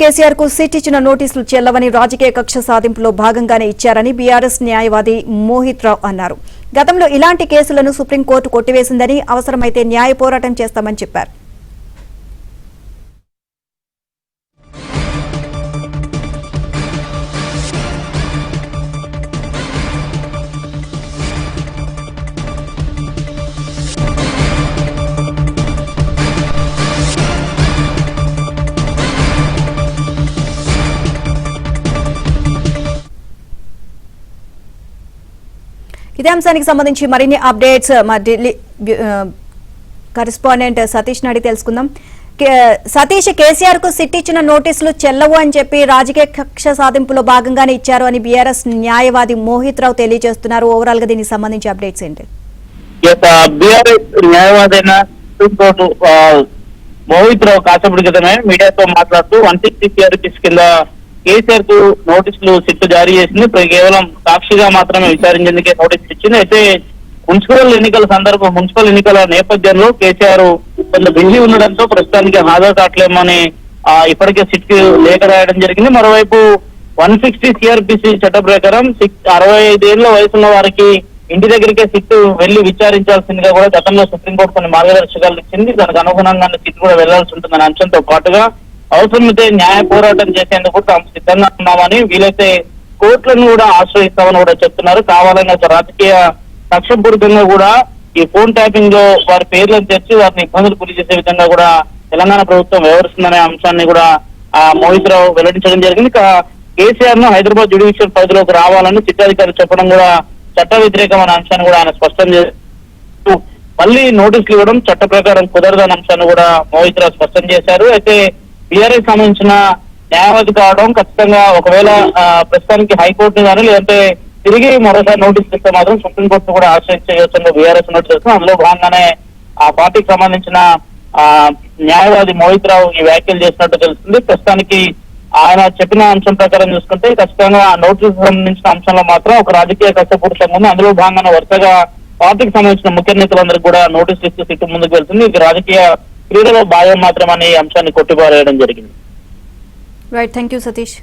కేసీఆర్ కు సిట్ ఇచ్చిన నోటీసులు చెల్లవని రాజకీయ కక్ష సాధింపులో భాగంగానే ఇచ్చారని బీఆర్ఎస్ న్యాయవాది మోహిత్ రావు అన్నారు. గతంలో ఇలాంటి కేసులను సుప్రీంకోర్టు కొట్టివేసిందని, అవసరమైతే న్యాయ పోరాటం చేస్తామని చెప్పారు. ఇదే అంశానికి సంబంధించి మరిన్ని అప్డేట్స్ మా ఢిల్లీ కరెస్పాండెంట్ సతీష్ నాడి తెలుసుకుందాం. సతీష్, కేసీఆర్ కు సిట్ ఇచ్చిన నోటీసులు చెల్లవు అని చెప్పి రాజకీయ కక్ష సాధింపులో భాగంగానే ఇచ్చారు అని బీఆర్ఎస్ న్యాయవాది మోహిత్ రావు తెలియజేస్తున్నారు. ఓవరాల్ గా దీనికి సంబంధించి అప్డేట్స్ ఏంటి? బీఆర్ఎస్ న్యాయవాదైన సుప్రీంకోర్టు మోహిత్ రావు కాసేపటి క్రితమే మీడియాతో మాట్లాడుతూ 160 కేసు కింద కేసీఆర్ కు నోటీసులు సిట్ జారీ చేసింది. కేవలం సాక్షిగా మాత్రమే విచారించేందుకే నోటీసులు ఇచ్చింది. అయితే మున్సిపల్ ఎన్నికల నేపథ్యంలో కేసీఆర్ కొంత బిజీ ఉండడంతో ప్రస్తుతానికి హాజరు కావట్లేమని ఇప్పటికే సిట్ కి లేఖ రాయడం జరిగింది. మరోవైపు 160 సిఆర్పిసి చట్ట ప్రకారం 65 ఏళ్ల వయసున్న వారికి ఇంటి దగ్గరికే సిట్ వెళ్లి విచారించాల్సిందిగా కూడా గతంలో సుప్రీంకోర్టు కొన్ని మార్గదర్శకాలు ఇచ్చింది. దానికి అనుగుణంగానే సిట్ కూడా వెళ్లాల్సి ఉంటుందనే అంశంతో పాటుగా అవసరమైతే న్యాయ పోరాటం చేసేందుకు తాము సిద్ధంగా ఉన్నామని, వీలైతే కోర్టులను కూడా ఆశ్రయిస్తామని కూడా చెప్తున్నారు. కావాలని ఒక రాజకీయ కక్షపూరితంగా కూడా ఈ ఫోన్ ట్యాపింగ్ లో వారి పేర్లను తెచ్చి వారిని ఇబ్బందులు గురి చేసే విధంగా కూడా తెలంగాణ ప్రభుత్వం వ్యవహరిస్తుందనే అంశాన్ని కూడా మోహిత్ రావు వెల్లడించడం జరిగింది. కేసీఆర్ ను హైదరాబాద్ జ్యుడిషియల్ పరిధిలోకి రావాలని సిట్టాధికారులు చెప్పడం కూడా చట్ట వ్యతిరేకమైన అంశాన్ని కూడా ఆయన స్పష్టం చేస్తూ మళ్ళీ నోటీసులు ఇవ్వడం చట్ట ప్రకారం కుదరదనే అంశాన్ని కూడా మోహిత్ రావు స్పష్టం చేశారు. అయితే బీఆర్ఎస్ సంబంధించిన న్యాయవాది కావడం ఖచ్చితంగా ఒకవేళ ప్రస్తుతానికి హైకోర్టుని కానీ లేదంటే తిరిగి మరోసారి నోటీసులు ఇస్తే మాత్రం సుప్రీంకోర్టు కూడా ఆశ్రయించవచ్చని బీఆర్ఎస్ ఉన్నట్టు తెలుస్తుంది. అందులో భాగంగానే ఆ పార్టీకి సంబంధించిన న్యాయవాది మోహిత్ రావు ఈ వ్యాఖ్యలు చేసినట్టు తెలుస్తుంది. ప్రస్తుతానికి ఆయన చెప్పిన అంశం ప్రకారం చూసుకుంటే ఖచ్చితంగా నోటీసు సంబంధించిన అంశంలో మాత్రం ఒక రాజకీయ కష్టపూరితంగా ఉంది. అందులో భాగంగానే వరుసగా పార్టీకి సంబంధించిన ముఖ్య నేతలందరికీ కూడా నోటీసులు ఇస్తూ సిట్టు ముందుకు వెళ్తుంది. ఇది రాజకీయ క్రీడలో భాగం మాత్రమని అంశాన్ని కొట్టిపారేయడం జరిగింది. Right, thank you Satish.